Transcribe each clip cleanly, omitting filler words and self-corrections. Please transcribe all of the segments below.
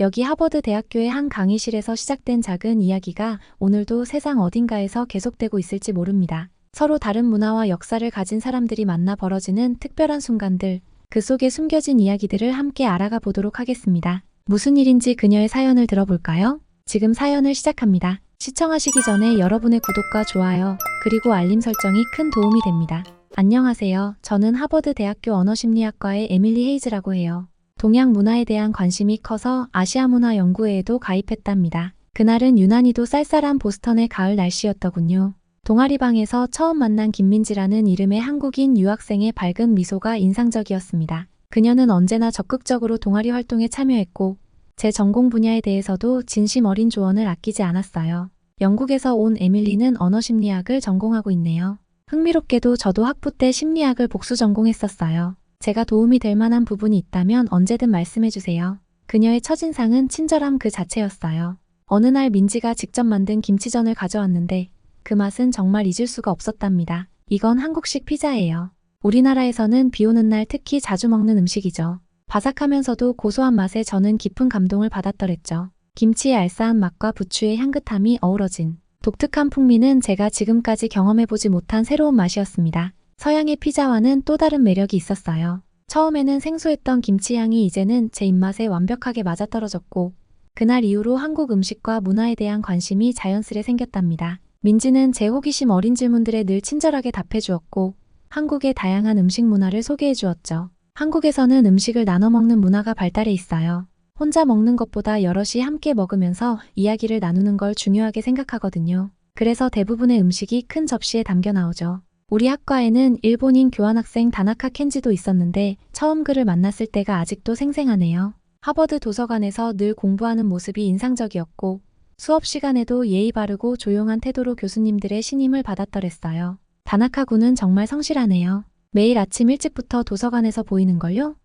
여기 하버드 대학교의 한 강의실에서 시작된 작은 이야기가 오늘도 세상 어딘가에서 계속되고 있을지 모릅니다. 서로 다른 문화와 역사를 가진 사람들이 만나 벌어지는 특별한 순간들, 그 속에 숨겨진 이야기들을 함께 알아가 보도록 하겠습니다. 무슨 일인지 그녀의 사연을 들어볼까요? 지금 사연을 시작합니다. 시청하시기 전에 여러분의 구독과 좋아요, 그리고 알림 설정이 큰 도움이 됩니다. 안녕하세요. 저는 하버드 대학교 언어심리학과의 에밀리 헤이즈라고 해요. 동양 문화에 대한 관심이 커서 아시아 문화 연구회에도 가입했답니다. 그날은 유난히도 쌀쌀한 보스턴의 가을 날씨였더군요. 동아리방에서 처음 만난 김민지라는 이름의 한국인 유학생의 밝은 미소가 인상적이었습니다. 그녀는 언제나 적극적으로 동아리 활동에 참여했고 제 전공 분야에 대해서도 진심 어린 조언을 아끼지 않았어요. 영국에서 온 에밀리는 언어심리학을 전공하고 있네요. 흥미롭게도 저도 학부 때 심리학을 복수 전공했었어요. 제가 도움이 될 만한 부분이 있다면 언제든 말씀해주세요. 그녀의 첫인상은 친절함 그 자체였어요. 어느 날 민지가 직접 만든 김치전을 가져왔는데 그 맛은 정말 잊을 수가 없었답니다. 이건 한국식 피자예요. 우리나라에서는 비 오는 날 특히 자주 먹는 음식이죠. 바삭하면서도 고소한 맛에 저는 깊은 감동을 받았더랬죠. 김치의 알싸한 맛과 부추의 향긋함이 어우러진 독특한 풍미는 제가 지금까지 경험해보지 못한 새로운 맛이었습니다. 서양의 피자와는 또 다른 매력이 있었어요. 처음에는 생소했던 김치 향이 이제는 제 입맛에 완벽하게 맞아떨어졌고 그날 이후로 한국 음식과 문화에 대한 관심이 자연스레 생겼답니다. 민지는 제 호기심 어린 질문들에 늘 친절하게 답해주었고 한국의 다양한 음식 문화를 소개해주었죠. 한국에서는 음식을 나눠 먹는 문화가 발달해 있어요. 혼자 먹는 것보다 여럿이 함께 먹으면서 이야기를 나누는 걸 중요하게 생각하거든요. 그래서 대부분의 음식이 큰 접시에 담겨 나오죠. 우리 학과에는 일본인 교환학생 다나카 켄지도 있었는데 처음 그를 만났을 때가 아직도 생생하네요. 하버드 도서관에서 늘 공부하는 모습이 인상적이었고 수업 시간에도 예의 바르고 조용한 태도로 교수님들의 신임을 받았더랬어요. 다나카 군은 정말 성실하네요. 매일 아침 일찍부터 도서관에서 보이는걸요?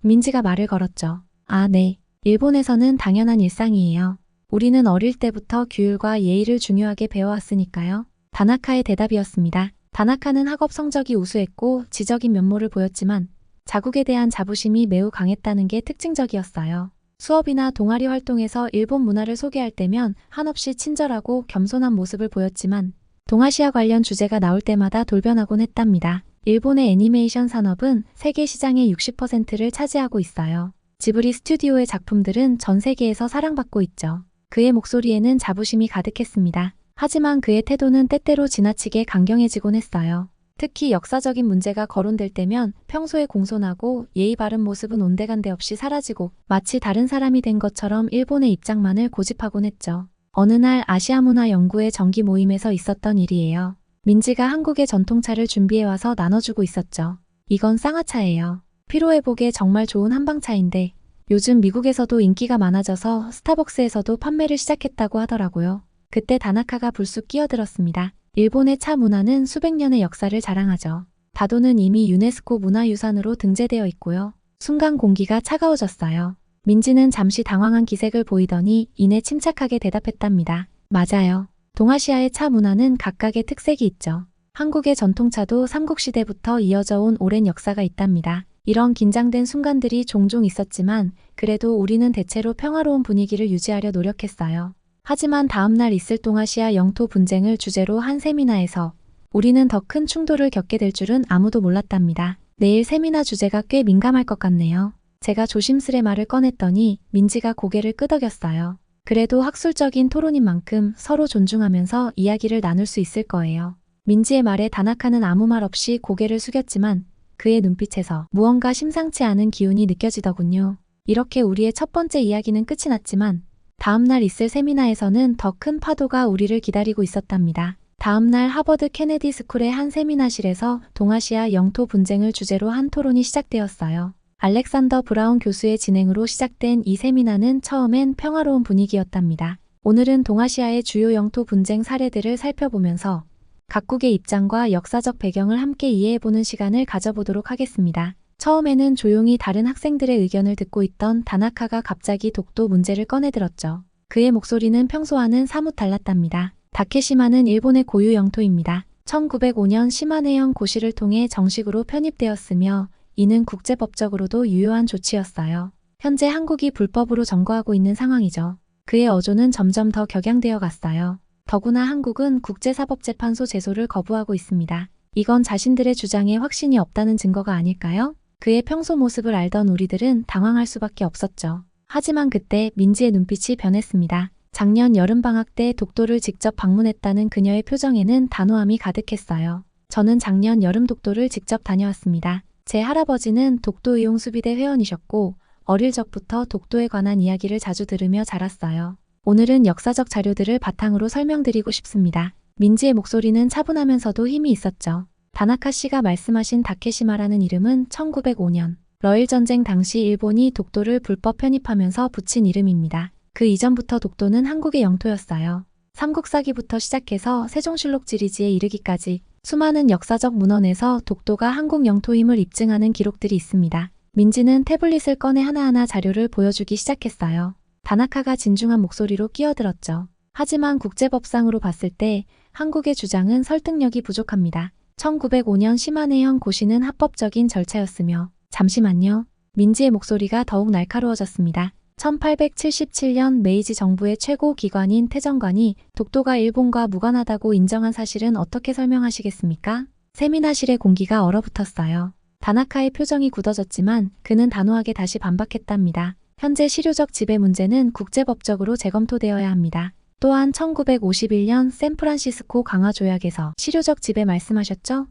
민지가 말을 걸었죠. 아, 네. 일본에서는 당연한 일상이에요. 우리는 어릴 때부터 규율과 예의를 중요하게 배워왔으니까요. 다나카의 대답이었습니다. 다나카는 학업 성적이 우수했고 지적인 면모를 보였지만 자국에 대한 자부심이 매우 강했다는 게 특징적이었어요. 수업이나 동아리 활동에서 일본 문화를 소개할 때면 한없이 친절하고 겸손한 모습을 보였지만 동아시아 관련 주제가 나올 때마다 돌변하곤 했답니다. 일본의 애니메이션 산업은 세계 시장의 60%를 차지하고 있어요. 지브리 스튜디오의 작품들은 전 세계에서 사랑받고 있죠. 그의 목소리에는 자부심이 가득했습니다. 하지만 그의 태도는 때때로 지나치게 강경해지곤 했어요. 특히 역사적인 문제가 거론될 때면 평소에 공손하고 예의 바른 모습은 온데간데 없이 사라지고 마치 다른 사람이 된 것처럼 일본의 입장만을 고집하곤 했죠. 어느 날 아시아 문화 연구회 정기 모임에서 있었던 일이에요. 민지가 한국의 전통차를 준비해와서 나눠주고 있었죠. 이건 쌍화차예요. 피로회복에 정말 좋은 한방차인데 요즘 미국에서도 인기가 많아져서 스타벅스에서도 판매를 시작했다고 하더라고요. 그때 다나카가 불쑥 끼어들었습니다. 일본의 차 문화는 수백 년의 역사를 자랑하죠. 다도는 이미 유네스코 문화유산으로 등재되어 있고요. 순간 공기가 차가워졌어요. 민지는 잠시 당황한 기색을 보이더니 이내 침착하게 대답했답니다. 맞아요. 동아시아의 차 문화는 각각의 특색이 있죠. 한국의 전통차도 삼국시대부터 이어져 온 오랜 역사가 있답니다. 이런 긴장된 순간들이 종종 있었지만 그래도 우리는 대체로 평화로운 분위기를 유지하려 노력했어요. 하지만 다음날 있을 동아시아 영토 분쟁을 주제로 한 세미나에서 우리는 더 큰 충돌을 겪게 될 줄은 아무도 몰랐답니다. 내일 세미나 주제가 꽤 민감할 것 같네요. 제가 조심스레 말을 꺼냈더니 민지가 고개를 끄덕였어요. 그래도 학술적인 토론인 만큼 서로 존중하면서 이야기를 나눌 수 있을 거예요. 민지의 말에 다나카는 아무 말 없이 고개를 숙였지만 그의 눈빛에서 무언가 심상치 않은 기운이 느껴지더군요. 이렇게 우리의 첫 번째 이야기는 끝이 났지만 다음날 있을 세미나에서는 더 큰 파도가 우리를 기다리고 있었답니다. 다음날 하버드 케네디 스쿨의 한 세미나실에서 동아시아 영토 분쟁을 주제로 한 토론이 시작되었어요. 알렉산더 브라운 교수의 진행으로 시작된 이 세미나는 처음엔 평화로운 분위기였답니다. 오늘은 동아시아의 주요 영토 분쟁 사례들을 살펴보면서 각국의 입장과 역사적 배경을 함께 이해해보는 시간을 가져보도록 하겠습니다. 처음에는 조용히 다른 학생들의 의견을 듣고 있던 다나카가 갑자기 독도 문제를 꺼내들었죠. 그의 목소리는 평소와는 사뭇 달랐답니다. 다케시마는 일본의 고유 영토입니다. 1905년 시마네현 고시를 통해 정식으로 편입되었으며 이는 국제법적으로도 유효한 조치였어요. 현재 한국이 불법으로 점거하고 있는 상황이죠. 그의 어조는 점점 더 격양되어 갔어요. 더구나 한국은 국제사법재판소 제소를 거부하고 있습니다. 이건 자신들의 주장에 확신이 없다는 증거가 아닐까요? 그의 평소 모습을 알던 우리들은 당황할 수밖에 없었죠. 하지만 그때 민지의 눈빛이 변했습니다. 작년 여름방학 때 독도를 직접 방문했다는 그녀의 표정에는 단호함이 가득했어요. 저는 작년 여름 독도를 직접 다녀왔습니다. 제 할아버지는 독도의용수비대 회원이셨고 어릴 적부터 독도에 관한 이야기를 자주 들으며 자랐어요. 오늘은 역사적 자료들을 바탕으로 설명드리고 싶습니다. 민지의 목소리는 차분하면서도 힘이 있었죠. 다나카 씨가 말씀하신 다케시마라는 이름은 1905년 러일전쟁 당시 일본이 독도를 불법 편입하면서 붙인 이름입니다. 그 이전부터 독도는 한국의 영토였어요. 삼국사기부터 시작해서 세종실록 지리지에 이르기까지 수많은 역사적 문헌에서 독도가 한국 영토임을 입증하는 기록들이 있습니다. 민지는 태블릿을 꺼내 하나하나 자료를 보여주기 시작했어요. 다나카가 진중한 목소리로 끼어들었죠. 하지만 국제법상으로 봤을 때 한국의 주장은 설득력이 부족합니다. 1905년 시마네현 고시는 합법적인 절차였으며 잠시만요. 민지의 목소리가 더욱 날카로워졌습니다. 1877년 메이지 정부의 최고 기관인 태정관이 독도가 일본과 무관하다고 인정한 사실은 어떻게 설명하시겠습니까? 세미나실의 공기가 얼어붙었어요. 다나카의 표정이 굳어졌지만 그는 단호하게 다시 반박했답니다. 현재 실효적 지배 문제는 국제법적으로 재검토되어야 합니다. 또한 1951년 샌프란시스코 강화 조약에서 실효적 지배 말씀하셨죠?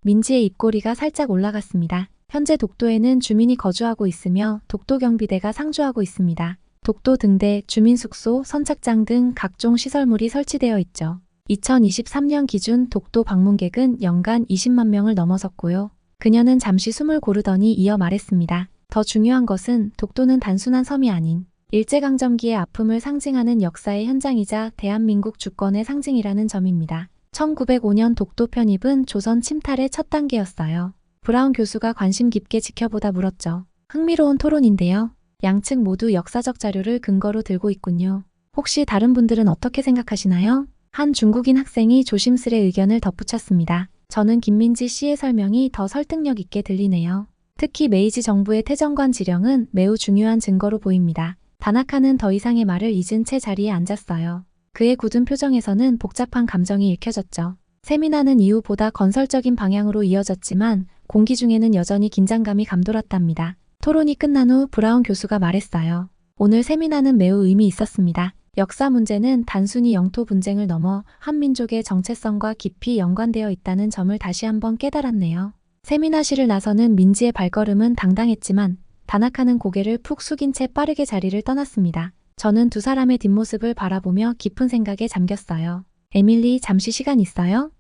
민지의 입꼬리가 살짝 올라갔습니다. 현재 독도에는 주민이 거주하고 있으며 독도경비대가 상주하고 있습니다. 독도 등대, 주민숙소, 선착장 등 각종 시설물이 설치되어 있죠. 2023년 기준 독도 방문객은 연간 20만 명을 넘어섰고요. 그녀는 잠시 숨을 고르더니 이어 말했습니다. 더 중요한 것은 독도는 단순한 섬이 아닌 일제강점기의 아픔을 상징하는 역사의 현장이자 대한민국 주권의 상징이라는 점입니다. 1905년 독도 편입은 조선 침탈의 첫 단계였어요. 브라운 교수가 관심 깊게 지켜보다 물었죠. 흥미로운 토론인데요. 양측 모두 역사적 자료를 근거로 들고 있군요. 혹시 다른 분들은 어떻게 생각하시나요? 한 중국인 학생이 조심스레 의견을 덧붙였습니다. 저는 김민지 씨의 설명이 더 설득력 있게 들리네요. 특히 메이지 정부의 태정관 지령은 매우 중요한 증거로 보입니다. 다나카는 더 이상의 말을 잊은 채 자리에 앉았어요. 그의 굳은 표정에서는 복잡한 감정이 읽혀졌죠. 세미나는 이후보다 건설적인 방향으로 이어졌지만 공기 중에는 여전히 긴장감이 감돌았답니다. 토론이 끝난 후 브라운 교수가 말했어요. 오늘 세미나는 매우 의미 있었습니다. 역사 문제는 단순히 영토 분쟁을 넘어 한민족의 정체성과 깊이 연관되어 있다는 점을 다시 한번 깨달았네요. 세미나실을 나서는 민지의 발걸음은 당당했지만 다나카는 고개를 푹 숙인 채 빠르게 자리를 떠났습니다. 저는 두 사람의 뒷모습을 바라보며 깊은 생각에 잠겼어요. 에밀리, 잠시 시간 있어요?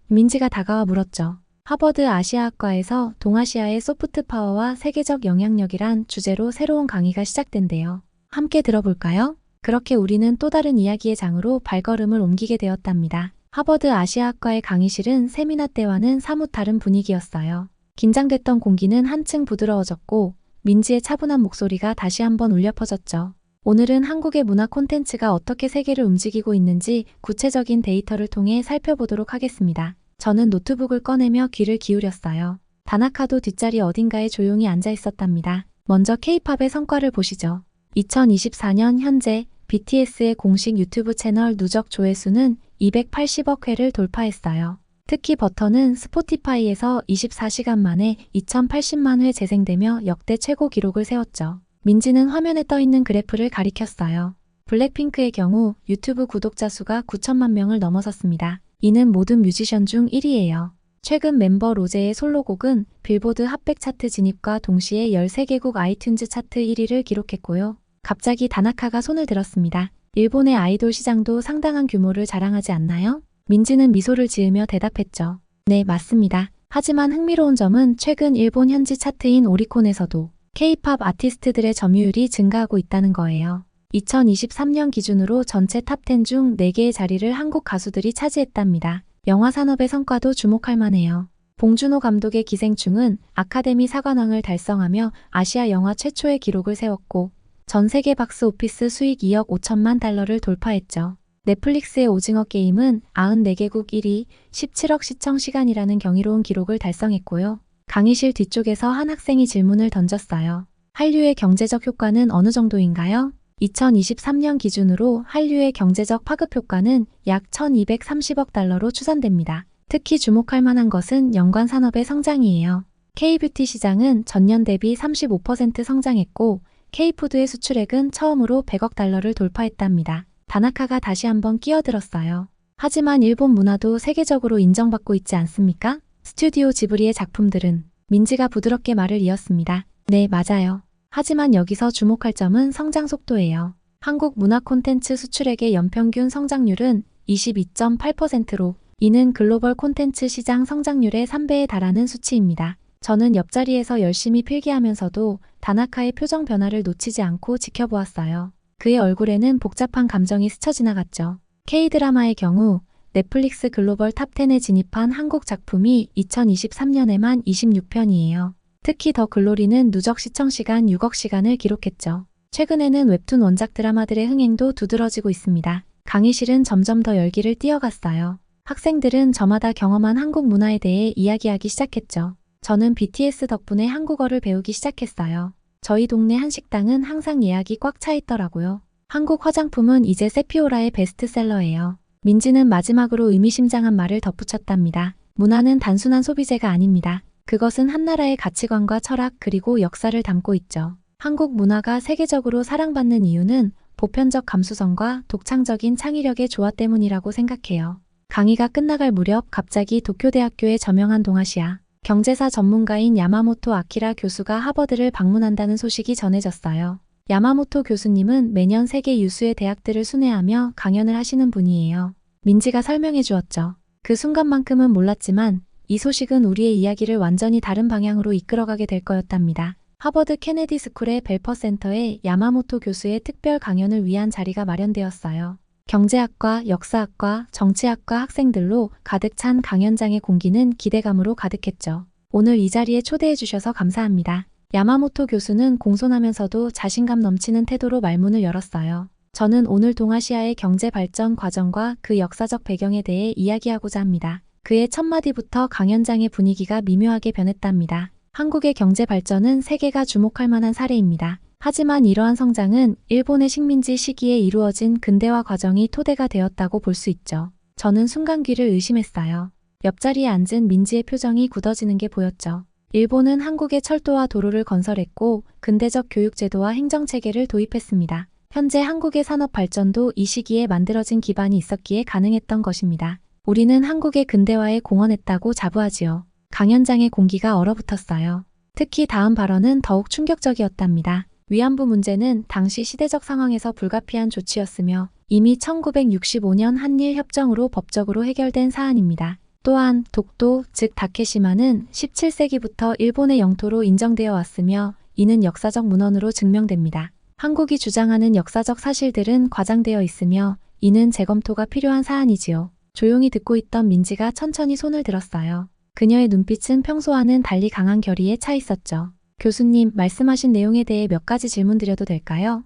민지가 다가와 물었죠. 하버드 아시아학과에서 동아시아의 소프트 파워와 세계적 영향력이란 주제로 새로운 강의가 시작된대요. 함께 들어볼까요? 그렇게 우리는 또 다른 이야기의 장으로 발걸음을 옮기게 되었답니다. 하버드 아시아학과의 강의실은 세미나 때와는 사뭇 다른 분위기였어요. 긴장됐던 공기는 한층 부드러워졌고 민지의 차분한 목소리가 다시 한번 울려 퍼졌죠. 오늘은 한국의 문화 콘텐츠가 어떻게 세계를 움직이고 있는지 구체적인 데이터를 통해 살펴보도록 하겠습니다. 저는 노트북을 꺼내며 귀를 기울였어요. 다나카도 뒷자리 어딘가에 조용히 앉아 있었답니다. 먼저 K-팝의 성과를 보시죠. 2024년 현재 BTS의 공식 유튜브 채널 누적 조회수는 280억 회를 돌파했어요. 특히 버터는 스포티파이에서 24시간 만에 2080만 회 재생되며 역대 최고 기록을 세웠죠. 민지는 화면에 떠있는 그래프를 가리켰어요. 블랙핑크의 경우 유튜브 구독자 수가 9천만 명을 넘어섰습니다. 이는 모든 뮤지션 중 1위예요. 최근 멤버 로제의 솔로곡은 빌보드 핫백 차트 진입과 동시에 13개국 아이튠즈 차트 1위를 기록했고요. 갑자기 다나카가 손을 들었습니다. 일본의 아이돌 시장도 상당한 규모를 자랑하지 않나요? 민지는 미소를 지으며 대답했죠. 네, 맞습니다. 하지만 흥미로운 점은 최근 일본 현지 차트인 오리콘에서도 K-팝 아티스트들의 점유율이 증가하고 있다는 거예요. 2023년 기준으로 전체 탑10 중 4개의 자리를 한국 가수들이 차지했답니다. 영화 산업의 성과도 주목할 만해요. 봉준호 감독의 기생충은 아카데미 사관왕을 달성하며 아시아 영화 최초의 기록을 세웠고 전 세계 박스 오피스 수익 2억 5천만 달러를 돌파했죠. 넷플릭스의 오징어 게임은 94개국 1위, 17억 시청 시간이라는 경이로운 기록을 달성했고요. 강의실 뒤쪽에서 한 학생이 질문을 던졌어요. 한류의 경제적 효과는 어느 정도인가요? 2023년 기준으로 한류의 경제적 파급 효과는 약 1230억 달러로 추산됩니다. 특히 주목할 만한 것은 연관 산업의 성장이에요. K-뷰티 시장은 전년 대비 35% 성장했고 K-푸드의 수출액은 처음으로 100억 달러를 돌파했답니다. 다나카가 다시 한번 끼어들었어요. 하지만 일본 문화도 세계적으로 인정받고 있지 않습니까? 스튜디오 지브리의 작품들은 민지가 부드럽게 말을 이었습니다. 네, 맞아요. 하지만 여기서 주목할 점은 성장 속도예요. 한국 문화 콘텐츠 수출액의 연평균 성장률은 22.8%로 이는 글로벌 콘텐츠 시장 성장률의 3배에 달하는 수치입니다. 저는 옆자리에서 열심히 필기하면서도 다나카의 표정 변화를 놓치지 않고 지켜보았어요. 그의 얼굴에는 복잡한 감정이 스쳐 지나갔죠. K-드라마의 경우 넷플릭스 글로벌 탑10에 진입한 한국 작품이 2023년에만 26편이에요. 특히 더 글로리는 누적 시청시간 6억 시간을 기록했죠. 최근에는 웹툰 원작 드라마들의 흥행도 두드러지고 있습니다. 강의실은 점점 더 열기를 띄어갔어요. 학생들은 저마다 경험한 한국 문화에 대해 이야기하기 시작했죠. 저는 BTS 덕분에 한국어를 배우기 시작했어요. 저희 동네 한식당은 항상 예약이 꽉 차 있더라고요. 한국 화장품은 이제 세피오라의 베스트셀러예요. 민지는 마지막으로 의미심장한 말을 덧붙였답니다. 문화는 단순한 소비재가 아닙니다. 그것은 한 나라의 가치관과 철학 그리고 역사를 담고 있죠. 한국 문화가 세계적으로 사랑받는 이유는 보편적 감수성과 독창적인 창의력의 조화 때문이라고 생각해요. 강의가 끝나갈 무렵 갑자기 도쿄대학교의 저명한 동아시아 경제사 전문가인 야마모토 아키라 교수가 하버드를 방문한다는 소식이 전해졌어요. 야마모토 교수님은 매년 세계 유수의 대학들을 순회하며 강연을 하시는 분이에요. 민지가 설명해 주었죠. 그 순간만큼은 몰랐지만 이 소식은 우리의 이야기를 완전히 다른 방향으로 이끌어가게 될 거였답니다. 하버드 케네디 스쿨의 벨퍼 센터에 야마모토 교수의 특별 강연을 위한 자리가 마련되었어요. 경제학과, 역사학과, 정치학과 학생들로 가득 찬 강연장의 공기는 기대감으로 가득했죠. 오늘 이 자리에 초대해 주셔서 감사합니다. 야마모토 교수는 공손하면서도 자신감 넘치는 태도로 말문을 열었어요. 저는 오늘 동아시아의 경제 발전 과정과 그 역사적 배경에 대해 이야기하고자 합니다. 그의 첫 마디부터 강연장의 분위기가 미묘하게 변했답니다. 한국의 경제 발전은 세계가 주목할 만한 사례입니다. 하지만 이러한 성장은 일본의 식민지 시기에 이루어진 근대화 과정이 토대가 되었다고 볼 수 있죠. 저는 순간 귀를 의심했어요. 옆자리에 앉은 민지의 표정이 굳어지는 게 보였죠. 일본은 한국에 철도와 도로를 건설했고 근대적 교육제도와 행정체계를 도입했습니다. 현재 한국의 산업 발전도 이 시기에 만들어진 기반이 있었기에 가능했던 것입니다. 우리는 한국의 근대화에 공헌했다고 자부하지요. 강연장의 공기가 얼어붙었어요. 특히 다음 발언은 더욱 충격적이었답니다. 위안부 문제는 당시 시대적 상황에서 불가피한 조치였으며 이미 1965년 한일협정으로 법적으로 해결된 사안입니다. 또한 독도, 즉 다케시마는 17세기부터 일본의 영토로 인정되어 왔으며 이는 역사적 문헌으로 증명됩니다. 한국이 주장하는 역사적 사실들은 과장되어 있으며 이는 재검토가 필요한 사안이지요. 조용히 듣고 있던 민지가 천천히 손을 들었어요. 그녀의 눈빛은 평소와는 달리 강한 결의에 차 있었죠. 교수님, 말씀하신 내용에 대해 몇 가지 질문 드려도 될까요?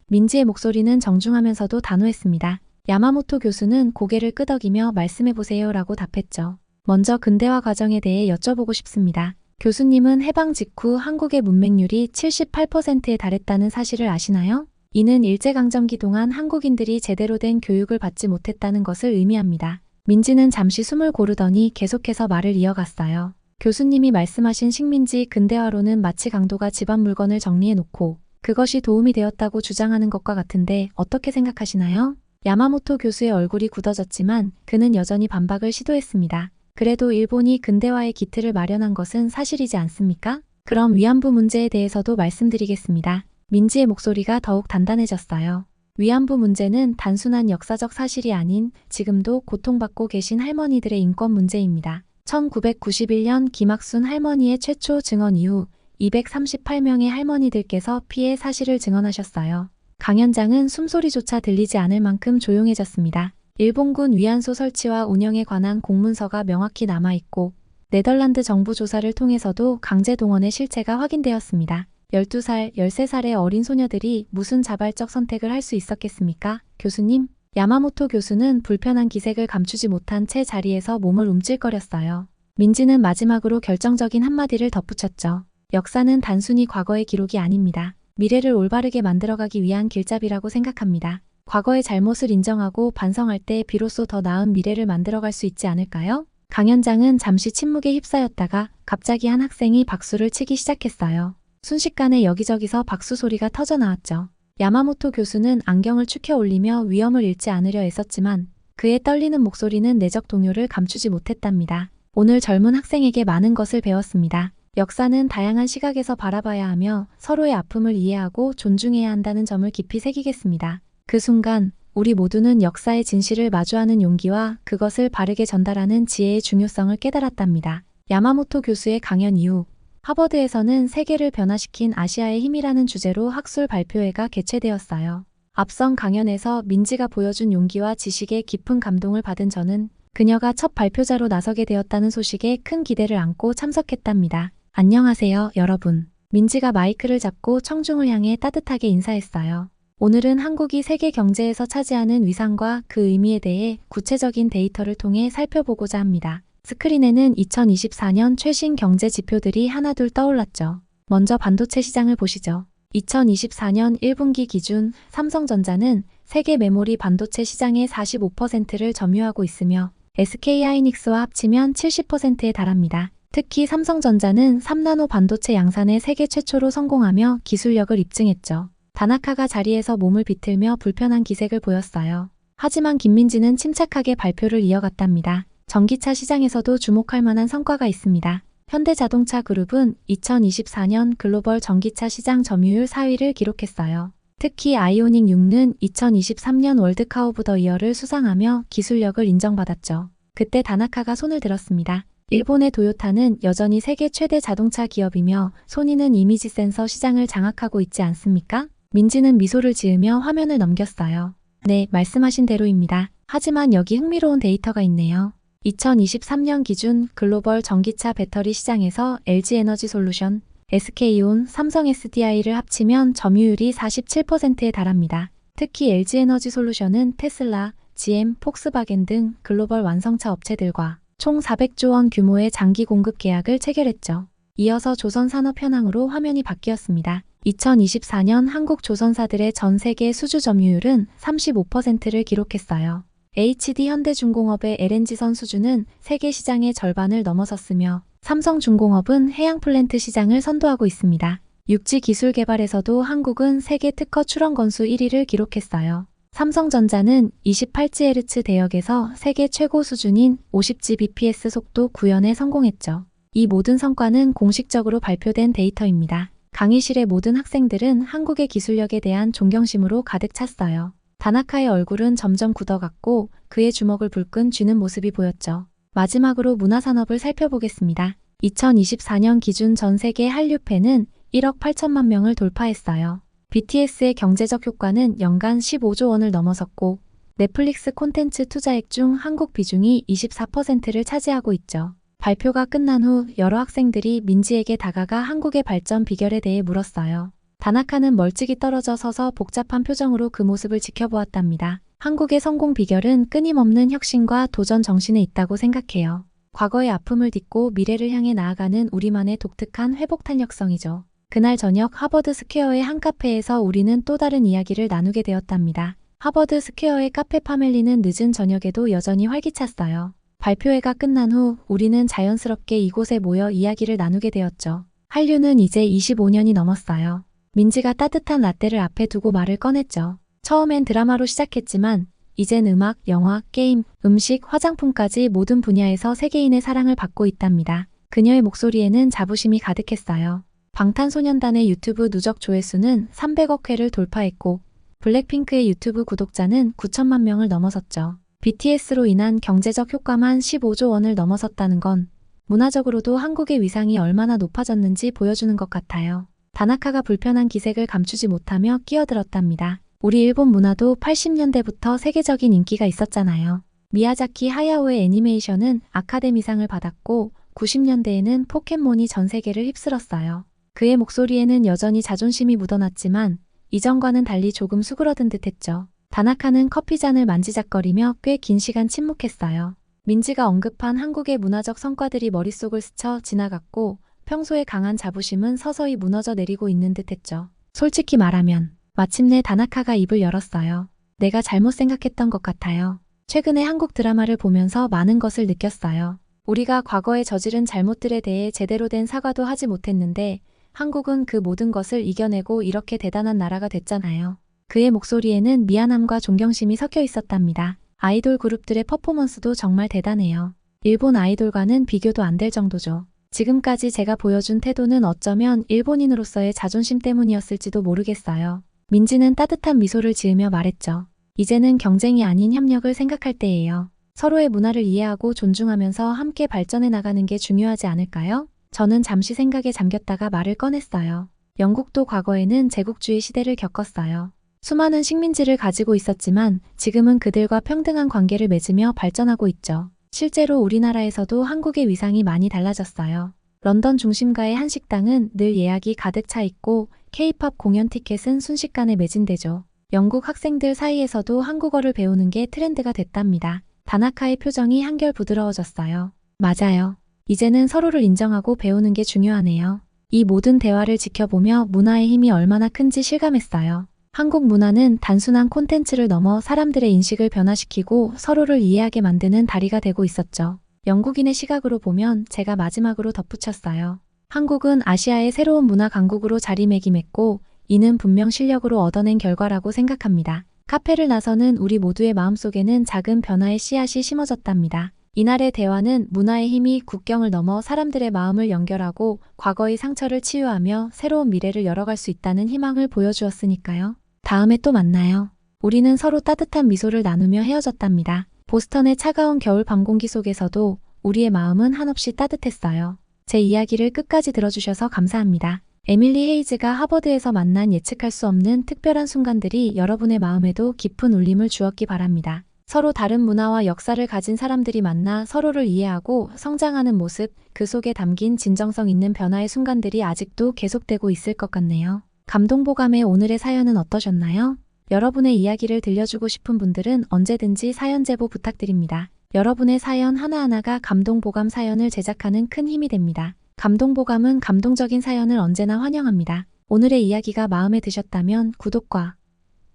민지의 목소리는 정중하면서도 단호했습니다. 야마모토 교수는 고개를 끄덕이며 말씀해보세요 라고 답했죠. 먼저 근대화 과정에 대해 여쭤보고 싶습니다. 교수님은 해방 직후 한국의 문맹률이 78%에 달했다는 사실을 아시나요? 이는 일제강점기 동안 한국인들이 제대로 된 교육을 받지 못했다는 것을 의미합니다. 민지는 잠시 숨을 고르더니 계속해서 말을 이어갔어요. 교수님이 말씀하신 식민지 근대화로는 마치 강도가 집안 물건을 정리해놓고 그것이 도움이 되었다고 주장하는 것과 같은데 어떻게 생각하시나요? 야마모토 교수의 얼굴이 굳어졌지만 그는 여전히 반박을 시도했습니다. 그래도 일본이 근대화의 기틀을 마련한 것은 사실이지 않습니까? 그럼 위안부 문제에 대해서도 말씀드리겠습니다. 민지의 목소리가 더욱 단단해졌어요. 위안부 문제는 단순한 역사적 사실이 아닌 지금도 고통받고 계신 할머니들의 인권 문제입니다. 1991년 김학순 할머니의 최초 증언 이후 238명의 할머니들께서 피해 사실을 증언하셨어요. 강연장은 숨소리조차 들리지 않을 만큼 조용해졌습니다. 일본군 위안소 설치와 운영에 관한 공문서가 명확히 남아있고 네덜란드 정부 조사를 통해서도 강제 동원의 실체가 확인되었습니다. 12살, 13살의 어린 소녀들이 무슨 자발적 선택을 할 수 있었겠습니까? 교수님? 야마모토 교수는 불편한 기색을 감추지 못한 채 자리에서 몸을 움찔거렸어요. 민지는 마지막으로 결정적인 한마디를 덧붙였죠. 역사는 단순히 과거의 기록이 아닙니다. 미래를 올바르게 만들어가기 위한 길잡이라고 생각합니다. 과거의 잘못을 인정하고 반성할 때 비로소 더 나은 미래를 만들어갈 수 있지 않을까요? 강연장은 잠시 침묵에 휩싸였다가 갑자기 한 학생이 박수를 치기 시작했어요. 순식간에 여기저기서 박수 소리가 터져 나왔죠. 야마모토 교수는 안경을 축혀 올리며 위험을 잃지 않으려 애썼지만 그의 떨리는 목소리는 내적 동요를 감추지 못했답니다. 오늘 젊은 학생에게 많은 것을 배웠습니다. 역사는 다양한 시각에서 바라봐야 하며 서로의 아픔을 이해하고 존중해야 한다는 점을 깊이 새기겠습니다. 그 순간 우리 모두는 역사의 진실을 마주하는 용기와 그것을 바르게 전달하는 지혜의 중요성을 깨달았답니다. 야마모토 교수의 강연 이후 하버드에서는 세계를 변화시킨 아시아의 힘이라는 주제로 학술 발표회가 개최되었어요. 앞선 강연에서 민지가 보여준 용기와 지식에 깊은 감동을 받은 저는 그녀가 첫 발표자로 나서게 되었다는 소식에 큰 기대를 안고 참석했답니다. 안녕하세요, 여러분. 민지가 마이크를 잡고 청중을 향해 따뜻하게 인사했어요. 오늘은 한국이 세계 경제에서 차지하는 위상과 그 의미에 대해 구체적인 데이터를 통해 살펴보고자 합니다. 스크린에는 2024년 최신 경제 지표들이 하나둘 떠올랐죠. 먼저 반도체 시장을 보시죠. 2024년 1분기 기준 삼성전자는 세계 메모리 반도체 시장의 45%를 점유하고 있으며 SK하이닉스와 합치면 70%에 달합니다. 특히 삼성전자는 3나노 반도체 양산에 세계 최초로 성공하며 기술력을 입증했죠. 다나카가 자리에서 몸을 비틀며 불편한 기색을 보였어요. 하지만 김민지는 침착하게 발표를 이어갔답니다. 전기차 시장에서도 주목할 만한 성과가 있습니다. 현대자동차 그룹은 2024년 글로벌 전기차 시장 점유율 4위를 기록했어요. 특히 아이오닉 6는 2023년 월드 카 오브 더 이어를 수상하며 기술력을 인정받았죠. 그때 다나카가 손을 들었습니다. 일본의 도요타는 여전히 세계 최대 자동차 기업이며 소니는 이미지 센서 시장을 장악하고 있지 않습니까? 민지는 미소를 지으며 화면을 넘겼어요. 네, 말씀하신 대로입니다. 하지만 여기 흥미로운 데이터가 있네요. 2023년 기준 글로벌 전기차 배터리 시장에서 LG에너지솔루션, SK온, 삼성 SDI를 합치면 점유율이 47%에 달합니다. 특히 LG에너지솔루션은 테슬라, GM, 폭스바겐 등 글로벌 완성차 업체들과 총 400조 원 규모의 장기 공급 계약을 체결했죠. 이어서 조선산업현황으로 화면이 바뀌었습니다. 2024년 한국 조선사들의 전 세계 수주 점유율은 35%를 기록했어요. HD현대중공업의 LNG선 수주는 세계 시장의 절반을 넘어섰으며 삼성중공업은 해양 플랜트 시장을 선도하고 있습니다. 육지 기술 개발에서도 한국은 세계 특허 출원 건수 1위를 기록했어요. 삼성전자는 28GHz 대역에서 세계 최고 수준인 50Gbps 속도 구현에 성공했죠. 이 모든 성과는 공식적으로 발표된 데이터입니다. 강의실의 모든 학생들은 한국의 기술력에 대한 존경심으로 가득 찼어요. 다나카의 얼굴은 점점 굳어갔고 그의 주먹을 불끈 쥐는 모습이 보였죠. 마지막으로 문화산업을 살펴보겠습니다. 2024년 기준 전 세계 한류팬은 1억 8천만 명을 돌파했어요. BTS의 경제적 효과는 연간 15조 원을 넘어섰고 넷플릭스 콘텐츠 투자액 중 한국 비중이 24%를 차지하고 있죠. 발표가 끝난 후 여러 학생들이 민지에게 다가가 한국의 발전 비결에 대해 물었어요. 다나카는 멀찍이 떨어져 서서 복잡한 표정으로 그 모습을 지켜보았답니다. 한국의 성공 비결은 끊임없는 혁신과 도전 정신에 있다고 생각해요. 과거의 아픔을 딛고 미래를 향해 나아가는 우리만의 독특한 회복 탄력성이죠. 그날 저녁 하버드 스퀘어의 한 카페에서 우리는 또 다른 이야기를 나누게 되었답니다. 하버드 스퀘어의 카페 파멜리는 늦은 저녁에도 여전히 활기찼어요. 발표회가 끝난 후 우리는 자연스럽게 이곳에 모여 이야기를 나누게 되었죠. 한류는 이제 25년이 넘었어요. 민지가 따뜻한 라떼를 앞에 두고 말을 꺼냈죠. 처음엔 드라마로 시작했지만 이젠 음악, 영화, 게임, 음식, 화장품까지 모든 분야에서 세계인의 사랑을 받고 있답니다. 그녀의 목소리에는 자부심이 가득했어요. 방탄소년단의 유튜브 누적 조회수는 300억 회를 돌파했고 블랙핑크의 유튜브 구독자는 9천만 명을 넘어섰죠. BTS로 인한 경제적 효과만 15조 원을 넘어섰다는 건 문화적으로도 한국의 위상이 얼마나 높아졌는지 보여주는 것 같아요. 다나카가 불편한 기색을 감추지 못하며 끼어들었답니다. 우리 일본 문화도 80년대부터 세계적인 인기가 있었잖아요. 미야자키 하야오의 애니메이션은 아카데미상을 받았고 90년대에는 포켓몬이 전 세계를 휩쓸었어요. 그의 목소리에는 여전히 자존심이 묻어났지만 이전과는 달리 조금 수그러든 듯했죠. 다나카는 커피잔을 만지작거리며 꽤 긴 시간 침묵했어요. 민지가 언급한 한국의 문화적 성과들이 머릿속을 스쳐 지나갔고 평소에 강한 자부심은 서서히 무너져 내리고 있는 듯했죠. 솔직히 말하면 마침내 다나카가 입을 열었어요. 내가 잘못 생각했던 것 같아요. 최근에 한국 드라마를 보면서 많은 것을 느꼈어요. 우리가 과거에 저지른 잘못들에 대해 제대로 된 사과도 하지 못했는데 한국은 그 모든 것을 이겨내고 이렇게 대단한 나라가 됐잖아요. 그의 목소리에는 미안함과 존경심이 섞여 있었답니다. 아이돌 그룹들의 퍼포먼스도 정말 대단해요. 일본 아이돌과는 비교도 안 될 정도죠. 지금까지 제가 보여준 태도는 어쩌면 일본인으로서의 자존심 때문이었을지도 모르겠어요. 민지는 따뜻한 미소를 지으며 말했죠. 이제는 경쟁이 아닌 협력을 생각할 때예요. 서로의 문화를 이해하고 존중하면서 함께 발전해 나가는 게 중요하지 않을까요? 저는 잠시 생각에 잠겼다가 말을 꺼냈어요. 영국도 과거에는 제국주의 시대를 겪었어요. 수많은 식민지를 가지고 있었지만 지금은 그들과 평등한 관계를 맺으며 발전하고 있죠. 실제로 우리나라에서도 한국의 위상이 많이 달라졌어요. 런던 중심가의 한 식당은 늘 예약이 가득 차 있고 K-팝 공연 티켓은 순식간에 매진되죠. 영국 학생들 사이에서도 한국어를 배우는 게 트렌드가 됐답니다. 다나카의 표정이 한결 부드러워졌어요. 맞아요. 이제는 서로를 인정하고 배우는 게 중요하네요. 이 모든 대화를 지켜보며 문화의 힘이 얼마나 큰지 실감했어요. 한국 문화는 단순한 콘텐츠를 넘어 사람들의 인식을 변화시키고 서로를 이해하게 만드는 다리가 되고 있었죠. 영국인의 시각으로 보면 제가 마지막으로 덧붙였어요. 한국은 아시아의 새로운 문화 강국으로 자리매김했고 이는 분명 실력으로 얻어낸 결과라고 생각합니다. 카페를 나서는 우리 모두의 마음속에는 작은 변화의 씨앗이 심어졌답니다. 이날의 대화는 문화의 힘이 국경을 넘어 사람들의 마음을 연결하고 과거의 상처를 치유하며 새로운 미래를 열어갈 수 있다는 희망을 보여주었으니까요. 다음에 또 만나요. 우리는 서로 따뜻한 미소를 나누며 헤어졌답니다. 보스턴의 차가운 겨울 밤 공기 속에서도 우리의 마음은 한없이 따뜻했어요. 제 이야기를 끝까지 들어주셔서 감사합니다. 에밀리 헤이즈가 하버드에서 만난 예측할 수 없는 특별한 순간들이 여러분의 마음에도 깊은 울림을 주었기 바랍니다. 서로 다른 문화와 역사를 가진 사람들이 만나 서로를 이해하고 성장하는 모습, 그 속에 담긴 진정성 있는 변화의 순간들이 아직도 계속되고 있을 것 같네요. 감동보감의 오늘의 사연은 어떠셨나요? 여러분의 이야기를 들려주고 싶은 분들은 언제든지 사연 제보 부탁드립니다. 여러분의 사연 하나하나가 감동보감 사연을 제작하는 큰 힘이 됩니다. 감동보감은 감동적인 사연을 언제나 환영합니다. 오늘의 이야기가 마음에 드셨다면 구독과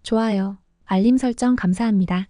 좋아요, 알림 설정 감사합니다.